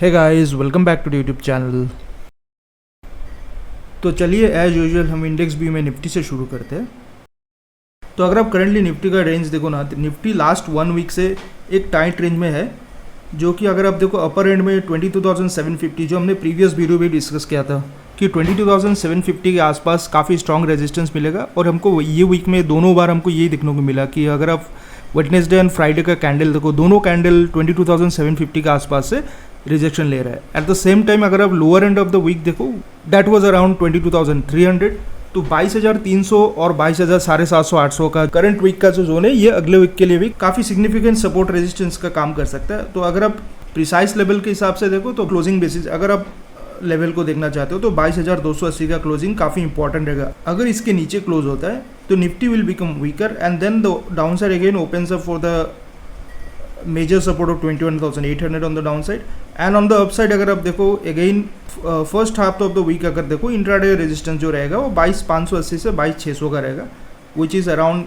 Hey guys, welcome back to YouTube channel. तो चलिए as usual हम इंडेक्स व्यू में निफ्टी से शुरू करते हैं। तो अगर आप करंटली निफ्टी का रेंज देखो ना, तो निफ्टी लास्ट 1 वीक से एक टाइट रेंज में है, जो कि अगर आप देखो अपर एंड में 22,750, जो हमने प्रीवियस वीडियो भी डिस्कस किया था कि 22,750 के आसपास काफ़ी स्ट्रॉन्ग रेजिस्टेंस मिलेगा। और हमको ये वीक में दोनों बार हमको यही देखने को मिला कि अगर आप वेडनेसडे एंड फ्राइडे का कैंडल देखो, दोनों कैंडल 22,750 के आसपास से रिजेक्शन ले रहा है। एट द सेम टाइम अगर आप lower end of the week देखो, दैट वाज अराउंड 22,300। तो 22,300 और 22,750 800 का करंट वीक का जो जोन है, ये अगले वीक के लिए भी काफ़ी सिग्निफिकेंट सपोर्ट रेजिस्टेंस का काम कर सकता है। तो अगर आप प्रिसाइज लेवल के हिसाब से देखो तो क्लोजिंग बेसिस अगर आप लेवल को देखना चाहते हो तो 22,280 का क्लोजिंग काफ़ी इंपॉर्टेंट रहेगा। अगर इसके नीचे क्लोज होता है तो Nifty will become weaker and then the down side again opens up for the major support of 21,800 on the down side. And on the upside अगर आप देखो again first half of the week अगर देखो intraday resistance जो रहेगा वो 22,580 से 22,600 का रहेगा, which is around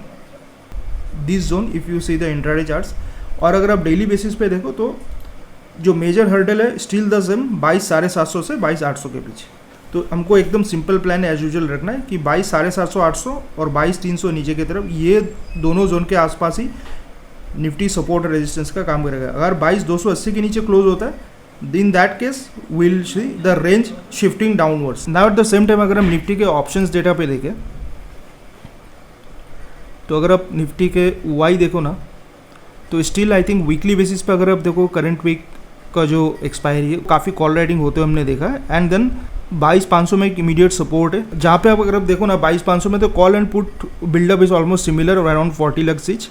this zone if you see the intraday charts. और अगर आप डेली बेसिस पे देखो तो जो मेजर हर्डल है स्टिल द सेम 22,750 से 22,800 के बीच। तो हमको एकदम सिंपल प्लान एज यूजुअल रखना है कि 22,750 800 और 22,300 नीचे की तरफ, ये दोनों जोन के आसपास ही निफ्टी सपोर्ट रेजिस्टेंस का काम करेगा। अगर 22,280 के नीचे क्लोज होता है, in that case will see the range shifting downwards. Now at the same time अगर हम निफ्टी के ऑप्शंस डेटा पे देखें तो अगर आप निफ्टी के वाई देखो ना, तो still I think weekly basis पे अगर आप देखो करंट वीक का जो एक्सपायरी है काफ़ी कॉल राइटिंग होते हुए हमने देखा है। एंड देन 22,500 में एक इमीडिएट सपोर्ट है, जहाँ पे आप अगर आप देखो ना 22,500 में तो call and put buildup is almost similar और अराउंड 40 लाख ईच।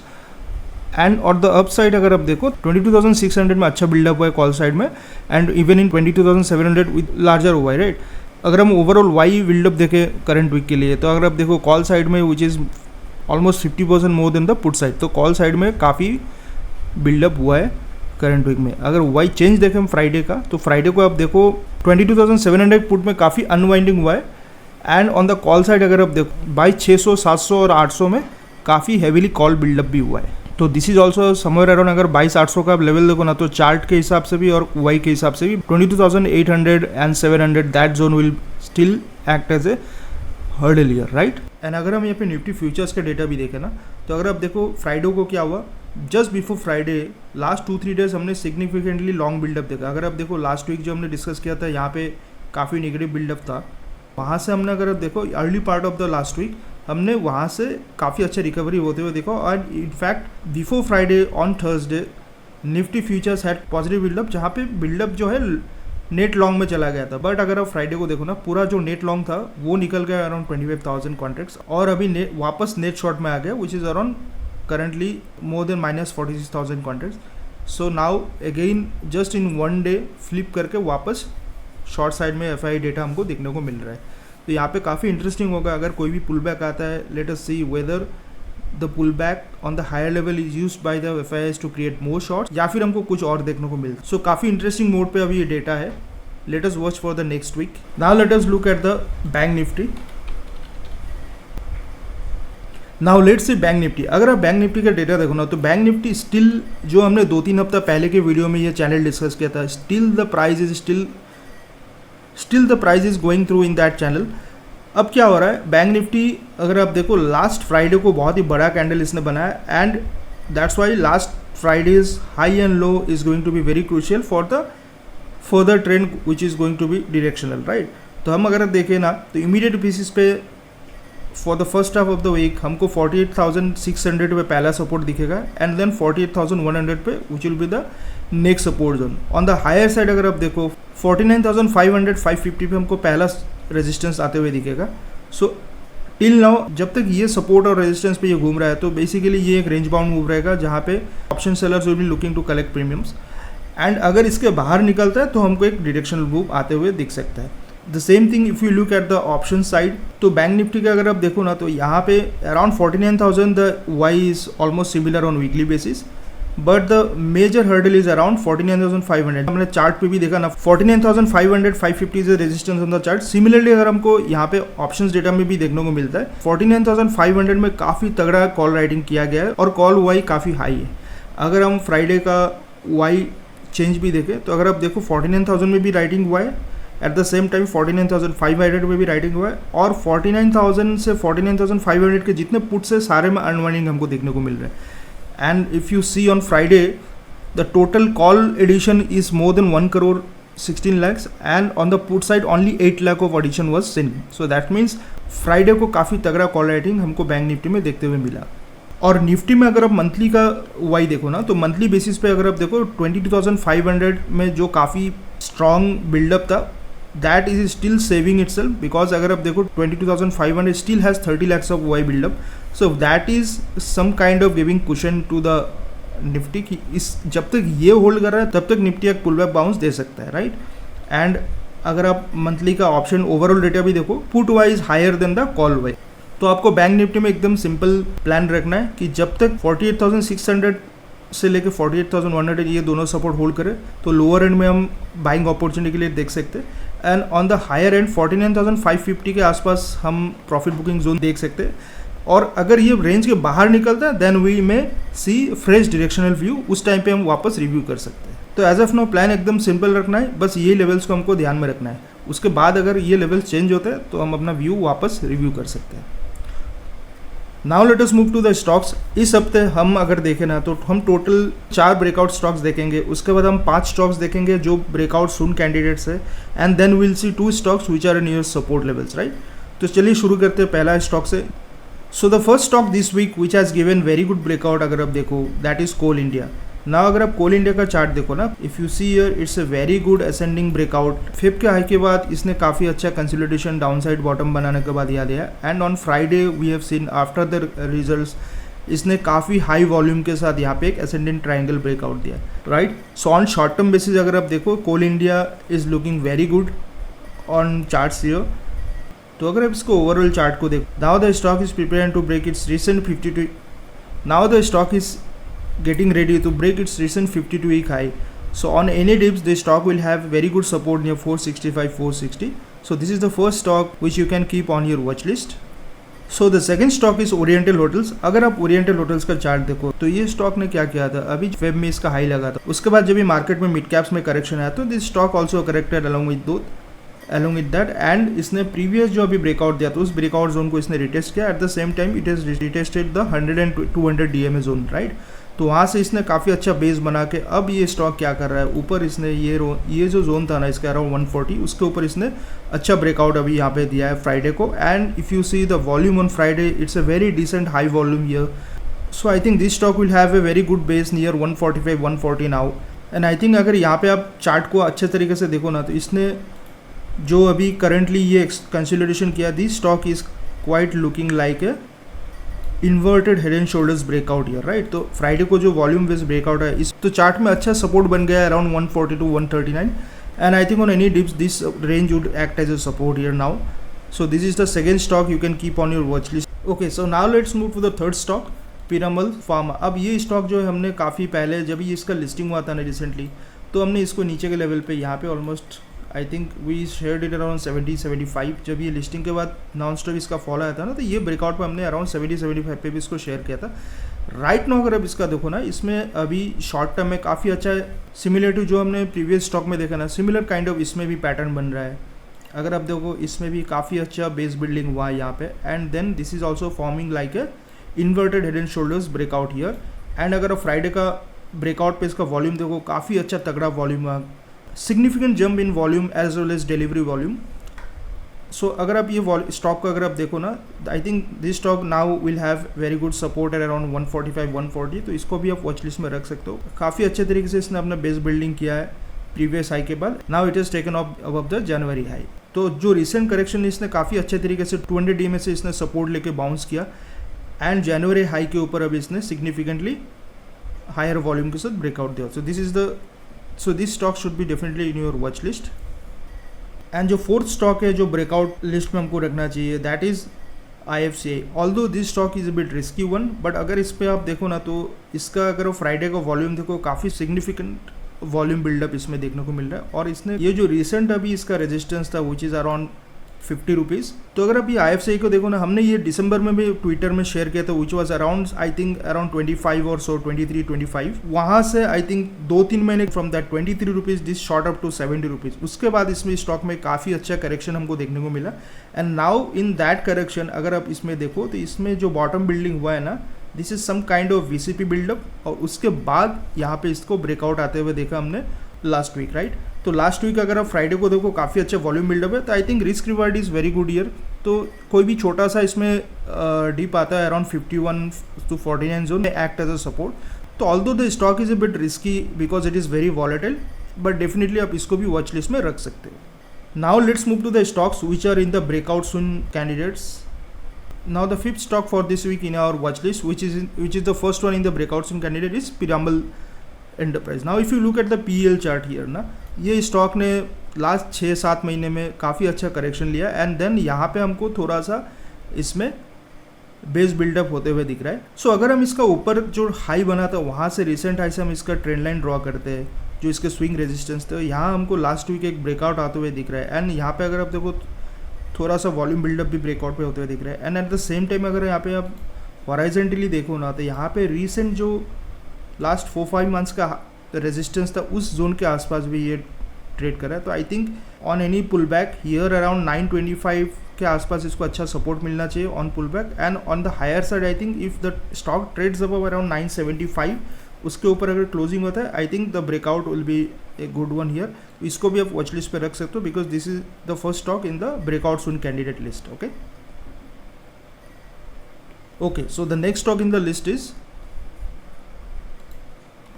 एंड और द अप साइड अगर आप देखो 22,600 में अच्छा बिल्डअप हुआ है कॉल साइड में, and even in 22,700 with larger हुआ है, राइट। अगर हम ओवरऑल वाई बिल्डअप देखें करंट वीक के लिए, तो अगर आप देखो कॉल साइड में which is almost 50% more than the put side, तो कॉल साइड में काफ़ी बिल्डअप हुआ है करंट वीक में। अगर वाई चेंज देखें हम फ्राइडे का, तो फ्राइडे को आप देखो 22,700 पुट में काफ़ी अनवाइंडिंग हुआ है। And on the call side अगर आप देखो 22,600 700 और 800 में काफ़ी हैवीली कॉल बिल्डअप भी हुआ है। तो this is also somewhere around, अगर 22,800 का आप लेवल देखो ना, तो चार्ट के हिसाब से भी और वाई के हिसाब से भी 22,800 and 700 that zone will still act as a hurdle here, right. And अगर हम यहाँ पे निफ्टी फ्यूचर्स के डेटा भी देखें ना, तो अगर आप देखो फ्राइडे को क्या हुआ, just before Friday last 2-3 days हमने सिग्निफिकेंटली लॉन्ग बिल्डअप देखा। अगर आप देखो लास्ट वीक जो हमने डिस्कस किया था, यहाँ पे काफ़ी नेगेटिव बिल्डअप था, वहाँ से हमने अगर देखो early part of the last week हमने वहाँ से काफ़ी अच्छा रिकवरी होते हुए देखो। और in fact before Friday on Thursday Nifty futures had positive buildup, जहाँ पे बिल्डअप जो है नेट लॉन्ग में चला गया था। बट अगर आप फ्राइडे को देखो ना, पूरा जो नेट लॉन्ग था वो निकल गया अराउंड 25,000 कॉन्ट्रैक्ट्स, और अभी वापस नेट शॉर्ट में आ गया, which is around currently more than -46,000 contracts. So now again just in 1 day flip करके वापस शॉर्ट साइड में एफआई डेटा हमको देखने को मिल रहा है। तो यहाँ पे काफ़ी इंटरेस्टिंग होगा अगर कोई भी पुल बैक आता है। Let us see whether the pull back on the higher level is used by the FIIs to create more shorts, या फिर हमको कुछ और देखने को मिलता है। सो काफ़ी इंटरेस्टिंग मोड पे अभी ये डेटा है। Let us watch for the next week. Now let us look at the bank Nifty. Now let's see bank Nifty. अगर आप बैंक निफ्टी का डेटा देखो ना, तो बैंक निफ्टी स्टिल जो हमने 2-3 हफ्ता पहले के वीडियो में ये चैनल डिस्कस किया था, still the price is going through in that channel. अब क्या हो रहा है, बैंक निफ्टी अगर आप देखो लास्ट फ्राइडे को बहुत ही बड़ा कैंडल इसने बनाया, and that's why last Friday's high and low is going to be very crucial for the further trend which is going to be directional, right. तो हम अगर देखें ना, तो इमीडिएट बेसिस पे for the first half of the week हमको 48,600 पे पहला सपोर्ट दिखेगा, एंड देन 48,100 पे which will be the next support zone. On the higher side अगर आप देखो 49,500 550 पे हमको पहला रेजिस्टेंस आते हुए दिखेगा। सो टिल नाउ जब तक ये सपोर्ट और रेजिस्टेंस पे ये घूम रहा है, तो बेसिकली ये एक रेंज बाउंड मूव रहेगा, जहाँ पे option sellers will be looking to collect premiums. And अगर इसके बाहर निकलता है तो हमको एक डायरेक्शनल मूव आते हुए दिख सकता है। The same thing if you look at the option side, तो बैंक निफ्टी का अगर आप देखो ना, तो यहाँ पे around 49,000 the OI is almost similar on weekly basis, but the major hurdle is around 49,500। हमने चार्ट पे भी देखा ना, 49,500 550 is resistance on the chart. Similarly अगर हमको यहाँ पे ऑप्शंस डेटा में भी देखने को मिलता है, 49,500 में काफ़ी तगड़ा कॉल राइटिंग किया गया है और कॉल वाई काफ़ी हाई है। अगर हम फ्राइडे का वाई चेंज भी देखें तो अगर आप देखो 49,000 में भी राइटिंग हुआ है, एट द सेम टाइम 49,500 में भी राइटिंग हुआ है, और 49,000 से 49,500 के जितने पुट्स है सारे में अनवाइंडिंग हमको देखने को मिल रहे हैं। And if you see on Friday the total call addition is more than 1 crore 16 lakhs and on the put side only 8 lakh of addition was seen. So that means Friday को काफ़ी तगड़ा call writing हमको bank Nifty में देखते हुए मिला। और Nifty में अगर आप मंथली का वाई देखो ना, तो मंथली बेसिस पे अगर आप देखो 22,500 में जो काफ़ी स्ट्रॉन्ग बिल्डअप था, that is still saving itself, because अगर आप देखो 22,500 still has 30 lakhs of OI buildup, so that is some kind of giving cushion to the Nifty की इस जब तक ये होल्ड कर रहा है तब तक निफ्टी एक पुल बैक बाउंस दे सकता है, राइट। एंड अगर आप मंथली का ऑप्शन ओवरऑल डेटा भी देखो, put OI is higher than the call OI. तो आपको बैंक निफ्टी में एकदम सिंपल प्लान रखना है कि जब तक 48,600 से लेकर 48,100 ये दोनों सपोर्ट होल्ड करे तो लोअर एंड में हम बाइंग अपॉर्चुनिटी के लिए देख सकते हैं, and on the higher end 49,550 के आसपास हम प्रॉफिट बुकिंग जोन देख सकते हैं। और अगर ये रेंज के बाहर निकलता है देन वी में सी फ्रेश डायरेक्शनल व्यू, उस टाइम पे हम वापस रिव्यू कर सकते हैं। तो एज ऑफ नो प्लान एकदम सिंपल रखना है, बस ये लेवल्स को हमको ध्यान में रखना है। उसके बाद अगर ये लेवल्स चेंज होते हैं तो हम अपना व्यू वापस रिव्यू कर सकते हैं। Now let us move to the stocks. इस हफ्ते हम अगर देखें ना तो हम टोटल 4 ब्रेकआउट स्टॉक्स देखेंगे, उसके बाद हम 5 स्टॉक्स देखेंगे जो ब्रेकआउट सून कैंडिडेट्स है, and then will see 2 stocks which are near support levels, right. तो चलिए शुरू करते हैं पहला स्टॉक से। So the first stock this week which has given very good breakout अगर आप देखो, दैट इज कोल इंडिया। ना अगर आप कोल इंडिया का चार्ट देखो ना, if you see here it's a very good ascending breakout. Fifth के हाई के बाद इसने काफ़ी अच्छा कंसोलिडेशन डाउनसाइड बॉटम बनाने के बाद याद दिया, and on Friday we have seen after the results इसने काफ़ी हाई वॉल्यूम के साथ यहाँ पे एक असेंडेंट ट्राइंगल ब्रेकआउट दिया, right. So on short term basis अगर आप देखो Coal India is looking very good on charts here. तो अगर आप इसको ओवरऑल चार्ट को देखो, now the stock is preparing to break its recent 52, now the stock is getting ready to break its recent 52-week high. So on any dips the stock will have very good support near 465 460. So this is the first stock which you can keep on your watch list. So the second stock is Oriental Hotels. अगर आप Oriental Hotels का chart देखो तो ये stock ने क्या किया था, अभी वेब में इसका हाई लगा था, उसके बाद जब ये मार्केट में मिड कैप्स में करेक्शन आया तो this stock also corrected along with that, and इसने प्रीवियस जो अभी ब्रेकआउट दिया था उस ब्रेकआउट जोन को इसने रिटेस्ट किया। At the same time it is retested the 100 and 200 DMA zone, right. तो वहाँ से इसने काफ़ी अच्छा बेस बना के अब ये स्टॉक क्या कर रहा है, ऊपर इसने ये जो जोन था ना इसका अराउंड 140, उसके ऊपर इसने अच्छा ब्रेकआउट अभी यहाँ पे दिया है फ्राइडे को। And if you see the volume on Friday it's a very decent high volume here. So I think this stock will have a very good base near 145 140 now. And I think अगर यहाँ पे आप chart को अच्छे तरीके से देखो ना तो इसने जो अभी करंटली ये कंसोलिडेशन किया, this stock is quite looking like a inverted head and shoulders breakout here, right. तो फ्राइडे को जो वॉल्यूम बेस्ड ब्रेकआउट है इस तो चार्ट में अच्छा सपोर्ट बन गया है around 140 to 139, and I think on any dips this range would act as a support here now. So this is the second stock you can keep on your watch list. Okay, so now let's move to the third stock, Piramal Pharma. अब ये stock जो है हमने काफ़ी पहले जब ये इसका लिस्टिंग हुआ था ना रिसेंटली, तो हमने इसको नीचे के लेवल पे यहाँ पे almost I think we shared it around 70-75। जब ये लिस्टिंग के बाद नॉन स्टॉप इसका फॉलो आया था ना तो ये ब्रेकआउट पे हमने अराउंड 70-75 पे भी इसको शेयर किया था। राइट नाउ अगर आप इसका देखो ना, इसमें अभी शॉर्ट टर्म में काफ़ी अच्छा है, सिमिलर टू जो हमने प्रीवियस स्टॉक में देखा ना, सिमिलर काइंड ऑफ इसमें भी पैटर्न बन रहा है। अगर आप देखो इसमें भी काफ़ी अच्छा बेस बिल्डिंग हुआ है यहाँ पे, and then this is also forming like a inverted head and shoulders breakout here. And अगर आप फ्राइडे का ब्रेकआउट पे इसका वॉल्यूम देखो, काफ़ी अच्छा तगड़ा वॉल्यूम हुआ, significant jump in volume as well as delivery volume. So अगर आप ये स्टॉक को अगर आप देखो ना, I think this stock now will have very good support at around 145 140, तो इसको भी आप वॉच लिस्ट में रख सकते हो। काफ़ी अच्छे तरीके से इसने अपना बेस बिल्डिंग किया है प्रीवियस हाई के बाद। Now it is taken of above the January high. तो जो रिसेंट करेक्शन इसने काफ़ी अच्छे तरीके से 200 DMA से इसने सपोर्ट लेके बाउंस किया, एंड जनवरी हाई के ऊपर अब इसने सिग्निफिकेंटली हायर वॉल्यूम के साथ ब्रेकआउट दिया। सो this stock should be definitely in your watch list. And जो फोर्थ स्टॉक है जो ब्रेकआउट लिस्ट में हमको रखना चाहिए, that is IFCI। Although this stock is a bit risky one, but अगर इस पर आप देखो ना तो इसका अगर फ्राइडे का वॉल्यूम देखो, काफ़ी सिग्निफिकेंट वॉल्यूम बिल्डअप इसमें देखने को मिल रहा है। और इसने ये जो रिसेंट अभी इसका रेजिस्टेंस था विच इज़ अराउंड 50 रुपीज़। तो अगर आप ये IFCI को देखो ना, हमने ये दिसंबर में भी ट्विटर में शेयर किया था, which was around I think around 25 और सो 23-25। वहाँ से आई थिंक 2-3 महीने from that 23 rupees this shot up to 70 rupees. उसके बाद इसमें स्टॉक में काफ़ी अच्छा करेक्शन हमको देखने को मिला। And now in that correction अगर आप इसमें देखो तो इसमें जो बॉटम बिल्डिंग हुआ है ना, this is some kind of VCP buildup, और उसके बाद यहाँ पे इसको ब्रेकआउट आते हुए देखा हमने लास्ट वीक, राइट। तो लास्ट वीक अगर आप फ्राइडे को देखो काफ़ी अच्छा वॉल्यूम बिल्डअप है, तो I think risk reward is very good here. तो कोई भी छोटा सा इसमें डिप आता है around 51 to 49 zone act as a support. तो although the stock is a bit risky because it is very volatile, but definitely आप इसको भी वॉच लिस्ट में रख सकते हो। Now let's move to the stocks which are in the breakout soon candidates. Now the fifth stock for this week in our watch list, which is the first one in the breakout soon candidate, is Pirambil Enterprise. Now if you look at the PEL chart here ना, ये stock ने last 6-7 महीने में काफ़ी अच्छा correction लिया, and then यहाँ पे हमको थोड़ा सा इसमें बेस बिल्डअप होते हुए दिख रहा है। सो अगर हम इसका ऊपर जो हाई बना था वहाँ से रिसेंट हाई से हम इसका ट्रेंड लाइन ड्रॉ करते हैं, जो इसके स्विंग रेजिस्टेंस थे, यहाँ हमको लास्ट वीक एक ब्रेकआउट आते हुए दिख रहा है। एंड यहाँ पे अगर आप देखो थोड़ा सा वॉल्यूम बिल्डअप भी ब्रेकआउट पे होते हुए दिख रहा है। And eight the same time अगर यहाँ पे आप हॉराइजेंटली देखो ना, तो यहाँ पे रीसेंट जो लास्ट 4-5 मंथ्स का रेजिस्टेंस था उस जोन के आसपास भी ये ट्रेड कर रहा है। तो I think on any pull back here around 925 के आसपास इसको अच्छा सपोर्ट मिलना चाहिए on pull back. And on the higher side I think if the stock trades above around 975, उसके ऊपर अगर क्लोजिंग होता है I think the breakout will be a good one here. इसको भी आप वॉच लिस्ट पे रख सकते हो because this is the first stock in the breakout soon candidate list. Okay so the next stock in the list is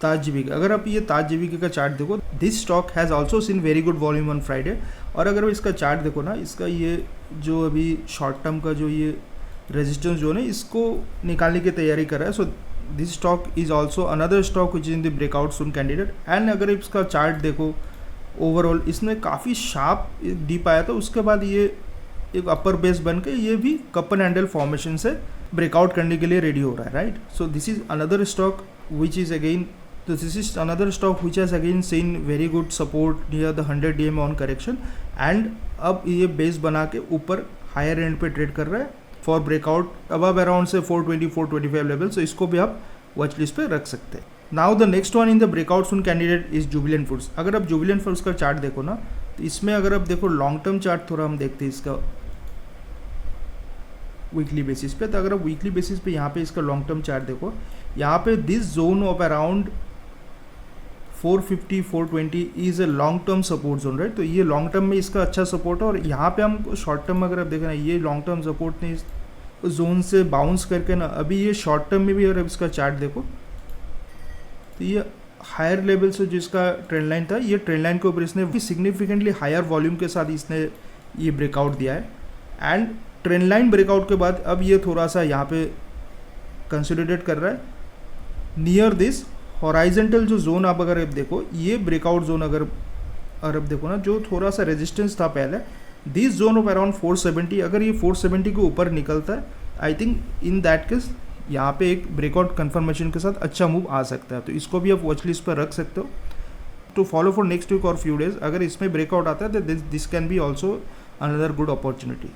Taj GVK. अगर आप ये ताज जीवीके का चार्ट देखो, this stock has also seen very good volume on Friday. और अगर इसका chart देखो ना, इसका ये जो अभी शॉर्ट टर्म का जो ये रेजिस्टेंस जोन है इसको निकालने की तैयारी कर रहा है। सो this stock is also another stock which is in the breakout soon candidate. And अगर इसका चार्ट देखो ओवरऑल इसने काफ़ी शार्प डीप आया था, उसके बाद ये एक अपर बेस बन के ये भी कप एंड हैंडल फॉर्मेशन से ब्रेकआउट करने के लिए रेडी हो रहा है, right. So this is another stock which is again this is another stock which has again seen very good support near the 100 DMA on correction, and अब ये base बना के ऊपर हायर एंड पे ट्रेड कर रहा है फॉर ब्रेकआउट अबव अराउंड से 420-425 लेवल। सो इसको भी आप वॉच लिस्ट पे रख सकते हैं। Now the next one in the breakout soon candidate is Jubilant foods. अगर आप जुबिलेंट फूड्स का चार्ट देखो ना, तो इसमें अगर आप देखो लॉन्ग टर्म चार्ट थोड़ा हम देखते हैं इसका वीकली बेसिस पे। तो अगर आप वीकली बेसिस पे यहाँ पे इसका लॉन्ग टर्म चार्ट देखो, यहाँ पे this zone of around 450-420 is a long term support zone, right. तो ये लॉन्ग टर्म में इसका अच्छा सपोर्ट है, और यहाँ पे हम शॉर्ट टर्म में अगर आप देखें ना, ये लॉन्ग टर्म सपोर्ट ने इस जोन से बाउंस करके ना अभी ये शॉर्ट टर्म में भी अगर इसका चार्ट देखो तो ये हायर लेवल से जिसका ट्रेंड लाइन था, ये ट्रेंड लाइन के ऊपर इसने सिग्निफिकेंटली हायर वॉल्यूम के साथ इसने ये ब्रेकआउट दिया है। एंड ट्रेंड लाइन ब्रेकआउट के बाद अब ये थोड़ा सा यहाँ पे कंसोलिडेट कर रहा है नियर दिस हॉराइजेंटल जो जोन। आप अगर देखो ये ब्रेकआउट जोन अगर आप देखो ना, जो थोड़ा सा रेजिस्टेंस था पहले, दिस जोन ऑफ अराउंड 470, अगर ये 470 के ऊपर निकलता है I think in that case यहाँ पे एक ब्रेकआउट कंफर्मेशन के साथ अच्छा मूव आ सकता है। तो इसको भी आप वॉच लिस्ट पर रख सकते हो to follow for next week और फ्यू डेज। अगर इसमें ब्रेकआउट आता है तो this can be also another good opportunity.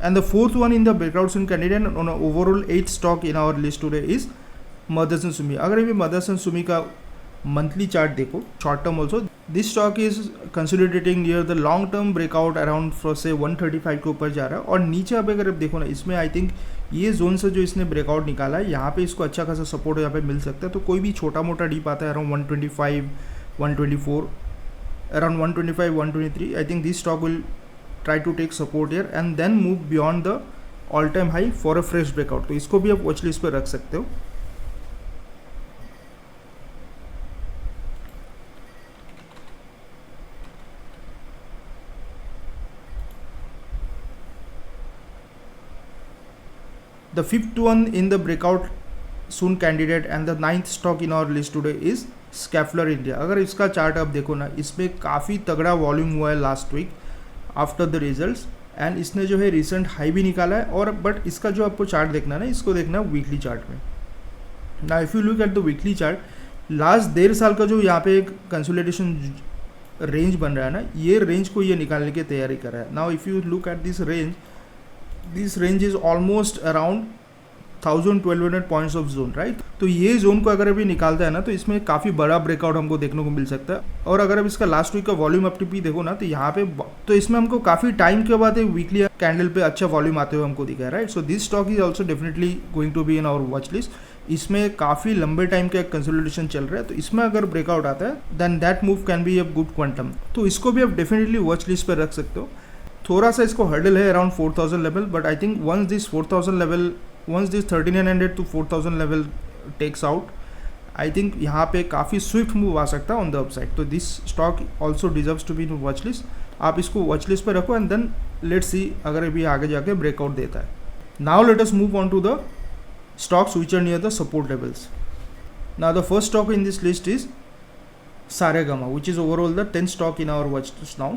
And the fourth one in the breakout soon candidate on overall 8th stock in our list today is Motherson Sumi. अगर ये मदरसन सुमी का monthly chart देखो, short term also, this stock is consolidating near the long term breakout around से 135 के ऊपर जा रहा है। और नीचे अब अगर आप देखो ना, इसमें आई थिंक ये जोन से जो इसने ब्रेकआउट निकाला है, यहाँ पे इसको अच्छा खासा सपोर्ट यहाँ पे मिल सकता है। तो कोई भी छोटा मोटा डीप आता है around 125, 124, around 125, 123, I think this stock will try to take support here and then move beyond the all time high for a fresh breakout. तो इसको भी आप वॉच लिस्ट पर रख सकते हो। The fifth one in the breakout soon candidate and the 9th stock in our list today is Schaeffler India. अगर इसका चार्ट आप देखो ना, इसमें काफ़ी तगड़ा वॉल्यूम हुआ है last week after the results, and इसने जो है रिसेंट हाई भी निकाला है। और बट इसका जो आपको चार्ट देखना है ना, इसको देखना है वीकली चार्ट में। ना if you look at the weekly chart, last 1.5 साल का जो यहाँ पे एक कंसोलिडेशन रेंज बन रहा है ना, ये रेंज को ये निकालने की तैयारी कर रहा है. Now if you look at this range is almost around 1200 points of zone, right. तो ये जोन को अगर अभी निकालता है ना, तो इसमें काफ़ी बड़ा ब्रेकआउट हमको देखने को मिल सकता है. और अगर अब इसका लास्ट वीक का वॉल्यूम अप टी देखो ना, तो यहाँ पे तो इसमें हमको काफ़ी टाइम के बाद एक वीकली कैंडल पे अच्छा वॉल्यूम आते हुए हमको दिखा है, right. So this stock is also definitely going to be in our watch list. इसमें काफ़ी लंबे टाइम का कंसोलिडेशन चल रहा है, तो इसमें अगर ब्रेकआउट आता है then that move can be a good quantum. तो इसको भी आप डेफिनेटली वॉच लिस्ट पर रख सकते हो. थोड़ा सा इसको हर्डल है around 4000 level, but I think once this 1300 to 4000 level takes out, I think यहाँ पे काफ़ी स्विफ्ट मूव आ सकता है on the upside. So this stock also deserves to be in watch list. आप इसको वॉच लिस्ट पर रखो एंड देन लेट्स सी अगर अभी आगे जाके ब्रेकआउट देता है. Now let us move on to the stocks which are near the support levels. Now the first stock in this list is Saregama, which is overall the 10th stock in our watch list now.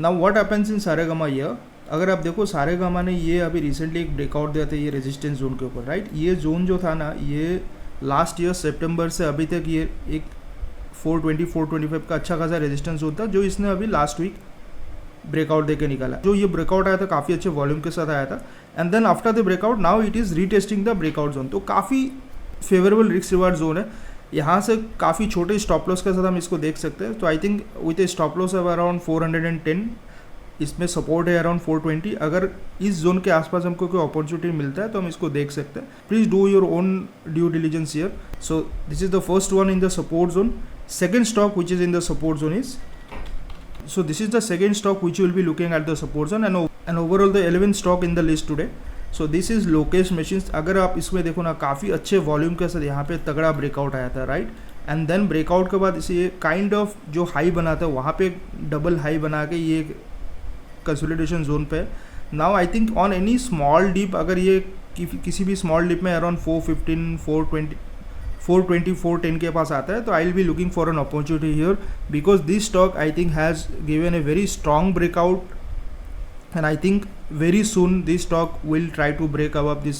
Now what happens in Saregama here, अगर आप देखो Saregama ने ये अभी recently एक breakout दिया था ये रेजिस्टेंस जोन के ऊपर, राइट. ये जोन जो था ना, ये लास्ट ईयर सितंबर से अभी तक ये एक 420-425 का अच्छा खासा रेजिस्टेंस जोन था, जो इसने अभी लास्ट वीक ब्रेकआउट देके निकाला. जो ये ब्रेकआउट आया था काफ़ी अच्छे वॉल्यूम के साथ आया था, and then after the breakout now it is retesting the breakout zone. तो काफ़ी फेवरेबल रिस्क रिवार्ड जोन है. यहाँ से काफ़ी छोटे स्टॉप लॉस के साथ हम इसको देख सकते हैं. तो I think with A stop loss of around 410, इसमें सपोर्ट है अराउंड 420. अगर इस जोन के आसपास हमको कोई अपॉर्चुनिटी मिलता है तो हम इसको देख सकते हैं. Please do your own due diligence here. So this is the first one in the support zone. Second stock which is in the support zone is, so this is the second stock which you will be looking at the support zone, and overall the 11th stock in the list today. So this is Lokesh Machines. अगर आप इसमें देखो ना, काफ़ी अच्छे volume के साथ यहाँ पे तगड़ा ब्रेकआउट आया था, राइट. एंड देन ब्रेकआउट के बाद इसे काइंड ऑफ जो हाई बना था वहाँ पे डबल हाई बना के ये कंसोलिडेशन जोन पे. Now I think on any small dip, अगर ये किसी भी स्मॉल डिप में अराउंड 415, 410 के पास आता है, तो I will be looking for an opportunity here, because this stock I think has given a very strong breakout, and I think very soon this stock will try to break above this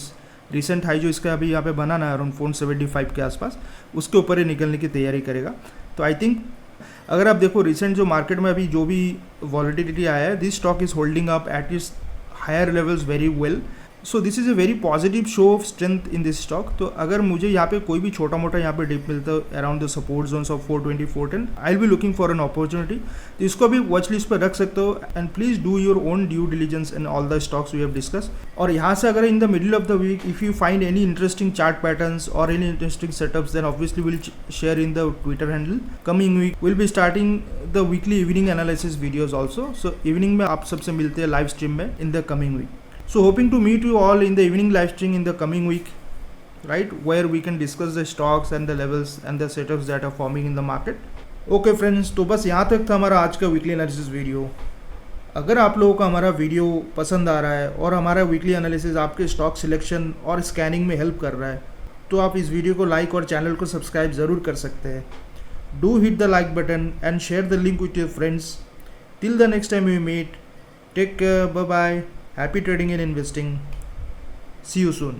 recent high जो इसका अभी यहाँ पे बना ना around 475 के आसपास, उसके ऊपर ही निकलने की तैयारी करेगा. तो आई थिंक अगर आप देखो रिसेंट जो मार्केट में अभी जो भी वॉलेटिलिटी आया है, this stock is holding up at its higher levels very well. So this is a very positive show of strength in this stock. तो अगर मुझे यहाँ पे कोई भी छोटा मोटा यहाँ पे डिप मिलता है around the support zones of 420-410, I will be looking for an opportunity. तो इसको भी वॉच लिस्ट पर रख सकते हो, and please do your own due diligence in all the stocks we have discuss. और यहाँ से अगर in the middle of the week if you find any interesting chart patterns और any interesting setups, then obviously will share in the Twitter handle. Coming week will be starting the weekly evening analysis videos also. So evening में आप सबसे मिलते हैं live stream में in the coming week. So hoping to meet you all in the evening live stream in the coming week, right, where we can discuss the stocks and the levels and the setups that are forming in the market. Okay friends, तो बस यहाँ तक था हमारा आज का weekly analysis video. अगर आप लोगों को हमारा वीडियो पसंद आ रहा है और हमारा वीकली एनालिसिस आपके स्टॉक सिलेक्शन और स्कैनिंग में हेल्प कर रहा है, तो आप इस वीडियो को लाइक और चैनल को सब्सक्राइब ज़रूर कर सकते हैं. Do hit the like button and share the link with your friends. Till the next time we meet, take care, bye bye. Happy trading and investing. See you soon.